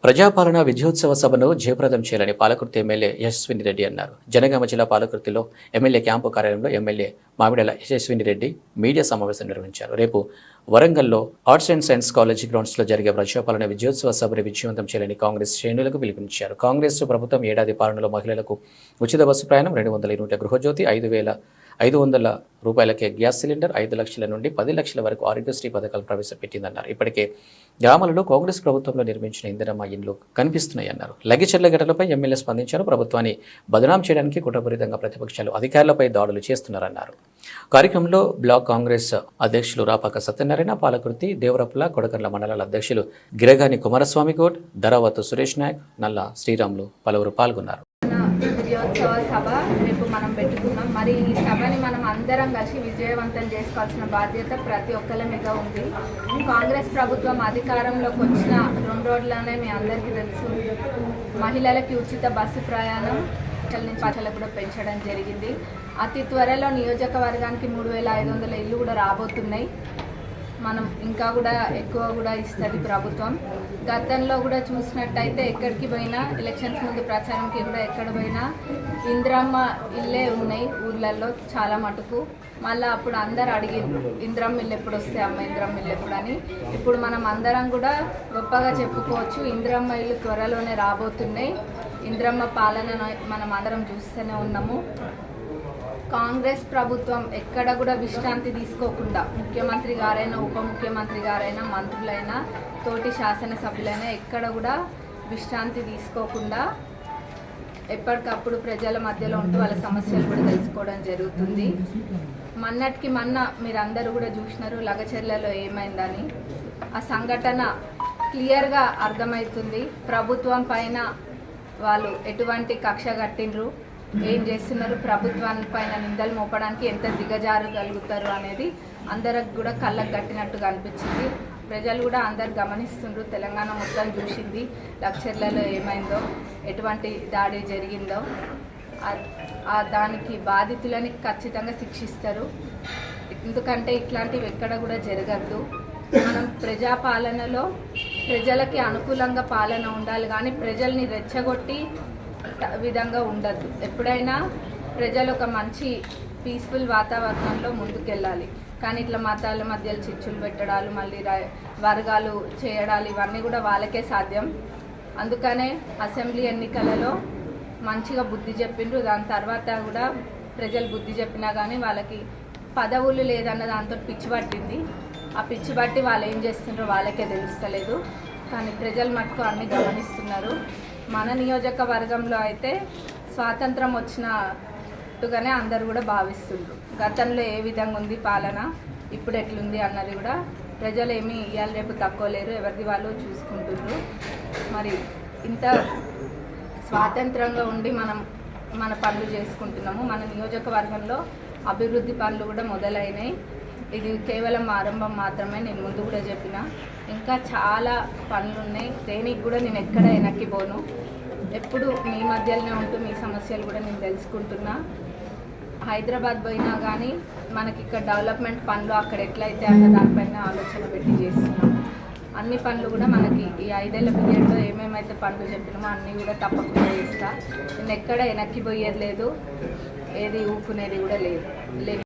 ప్రజాపాలన విజయోత్సవ సభను జయప్రదం చేయాలని పాలకుర్తి ఎమ్మెల్యే యశస్విని రెడ్డి అన్నారు. జనగామ జిల్లా పాలకుర్తిలో ఎమ్మెల్యే క్యాంపు కార్యాలయంలో ఎమ్మెల్యే మామిడల యశస్విని రెడ్డి మీడియా సమావేశం నిర్వహించారు. రేపు వరంగల్లో ఆర్ట్స్ అండ్ సైన్స్ కాలేజీ గ్రౌండ్స్లో జరిగే ప్రజాపాలన విజయోత్సవ సభను విజయవంతం చేయాలని కాంగ్రెస్ శ్రేణులకు పిలుపునిచ్చారు. కాంగ్రెస్ ప్రభుత్వం ఏడాది పాలనలో మహిళలకు ఉచిత బస్సు ప్రయాణం, 200 యూనిట్ల గృహజ్యోతి, 5,500 రూపాయలకే గ్యాస్ సిలిండర్, 5 లక్షల నుండి 10 లక్షల వరకు ఆరోగ్యశ్రీ పథకాలు ప్రవేశపెట్టిందన్నారు. ఇప్పటికే గ్రామాలలో కాంగ్రెస్ ప్రభుత్వంలో నిర్మించిన ఇందిరమ్మ ఇండ్లు కనిపిస్తున్నాయన్నారు. లగిచెర్ల ఘటనపై ఎమ్మెల్యే స్పందించారు. ప్రభుత్వాన్ని బదనాం చేయడానికి కుట్రపూరితంగా ప్రతిపక్షాలు అధికారులపై దాడులు చేస్తున్నారన్నారు. కార్యక్రమంలో బ్లాక్ కాంగ్రెస్ అధ్యక్షులు రాపాక సత్యనారాయణ, పాలకుర్తి, దేవరపుల, కొడకర్ల మండలాల అధ్యక్షులు గిరగాని కుమారస్వామి గౌడ్, ధరావతు సురేష్ నాయక్, నల్ల శ్రీరాములు పలువురు పాల్గొన్నారు. విజయోత్సవ సభ రేపు మనం పెట్టుకున్నాం. మరి ఈ సభని మనం అందరం కలిసి విజయవంతం చేసుకోవాల్సిన బాధ్యత ప్రతి ఒక్కరి మీద ఉంది. కాంగ్రెస్ ప్రభుత్వం అధికారంలోకి వచ్చిన 2 రోజుల్లోనే మీ అందరికీ తెలుసు, మహిళలకి ఉచిత బస్సు ప్రయాణం నుంచి కూడా పెంచడం జరిగింది. అతి త్వరలో నియోజకవర్గానికి 3,500 ఇల్లు కూడా రాబోతున్నాయి. మనం ఇంకా కూడా ఎక్కువ కూడా ఇస్తుంది ప్రభుత్వం. గతంలో కూడా చూసినట్టయితే ఎక్కడికి పోయినా ఎలక్షన్స్ ముందు ప్రచారంకి కూడా ఎక్కడ పోయినా ఇంద్రమ్మ ఇల్లే ఉన్నాయి ఊర్లలో చాలా మటుకు. మళ్ళీ అప్పుడు అందరు అడిగింది ఇంద్రమ్మ ఇల్లు ఎప్పుడు వస్తే అమ్మ ఇంద్రమ్మ ఇల్లు ఎప్పుడు అని. ఇప్పుడు మనం అందరం కూడా గొప్పగా చెప్పుకోవచ్చు, ఇంద్రమ్మ ఇల్లు త్వరలోనే రాబోతున్నాయి. ఇంద్రమ్మ పాలన మనం అందరం చూస్తూనే ఉన్నాము. కాంగ్రెస్ ప్రభుత్వం ఎక్కడ కూడా విశ్రాంతి తీసుకోకుండా ముఖ్యమంత్రి గారైనా, ఉప ముఖ్యమంత్రి గారైనా, మంత్రులైనా, తోటి శాసనసభ్యులైనా ఎక్కడ కూడా విశ్రాంతి తీసుకోకుండా ఎప్పటికప్పుడు ప్రజల మధ్యలో ఉంటూ వాళ్ళ సమస్యలు కూడా తెలుసుకోవడం జరుగుతుంది. మొన్నటికి మొన్న మీరందరూ కూడా చూసినారు లగచెర్లలో ఏమైందని. ఆ సంఘటన క్లియర్గా అర్థమవుతుంది. ప్రభుత్వం పైన వాళ్ళు ఎటువంటి కక్ష కట్టిండ్రు, ఏం చేస్తున్నారు, ప్రభుత్వాన్ని పైన నిందలు మోపడానికి ఎంత దిగజారగలుగుతారు అనేది అందరికి కూడా కళ్ళకు కట్టినట్టుగా అనిపించింది. ప్రజలు కూడా అందరు గమనిస్తుండ్రు. తెలంగాణ మొత్తం చూసింది లక్షర్లలో ఏమైందో, ఎటువంటి దాడి జరిగిందో. దానికి బాధితులని ఖచ్చితంగా శిక్షిస్తారు. ఎందుకంటే ఇట్లాంటివి ఎక్కడ కూడా జరగద్దు. మనం ప్రజాపాలనలో ప్రజలకి అనుకూలంగా పాలన ఉండాలి, కానీ ప్రజల్ని రెచ్చగొట్టి విధంగా ఉండద్దు. ఎప్పుడైనా ప్రజలు ఒక మంచి పీస్ఫుల్ వాతావరణంలో ముందుకెళ్ళాలి. కానీ ఇట్లా మతాల మధ్యలో చిచ్చులు పెట్టడాలు, మళ్ళీ వర్గాలు చేయడాలు, ఇవన్నీ కూడా వాళ్ళకే సాధ్యం. అందుకనే అసెంబ్లీ ఎన్నికలలో మంచిగా బుద్ధి చెప్పిండ్రు. దాని తర్వాత కూడా ప్రజలు బుద్ధి చెప్పినా కానీ వాళ్ళకి పదవులు లేదన్న దాంతో పిచ్చి పట్టింది. ఆ పిచ్చి బట్టి వాళ్ళు ఏం చేస్తుండ్రో వాళ్ళకే తెలుస్తలేదు. కానీ ప్రజలు మటుకు అన్నీ గమనిస్తున్నారు. మన నియోజకవర్గంలో అయితే స్వాతంత్రం వచ్చినట్టుగానే అందరూ కూడా భావిస్తుండ్రు. గతంలో ఏ విధంగా ఉంది పాలన, ఇప్పుడు ఎట్లుంది అన్నది కూడా ప్రజలు ఏమీ ఇవాళ రేపు తక్కువ లేరు, ఎవరిది వాళ్ళు చూసుకుంటున్నారు. మరి ఇంత స్వాతంత్రంగా ఉండి మనం మన పనులు చేసుకుంటున్నాము. మన నియోజకవర్గంలో అభివృద్ధి పనులు కూడా మొదలైనాయి. ఇది కేవలం ఆరంభం మాత్రమే. నేను ముందు కూడా చెప్పిన ఇంకా చాలా పనులు ఉన్నాయి. దేనికి కూడా నేను ఎక్కడ వెనక్కిపోను. ఎప్పుడు మీ మధ్యలోనే ఉంటూ మీ సమస్యలు కూడా నేను తెలుసుకుంటున్నా. హైదరాబాద్ పోయినా కానీ మనకి ఇక్కడ డెవలప్మెంట్ పనులు అక్కడ ఎట్లయితే అన్న దానిపైన ఆలోచన పెట్టి చేస్తున్నాం. అన్ని పనులు కూడా మనకి ఈ 5 ఏళ్ల పీరియడ్లో ఏమేమైతే పనులు చెప్పినామో అన్నీ కూడా తప్పకుండా చేస్తా. నేను ఎక్కడ వెనక్కిపోయేది లేదు, ఏది ఊపుకునేది కూడా లేదు.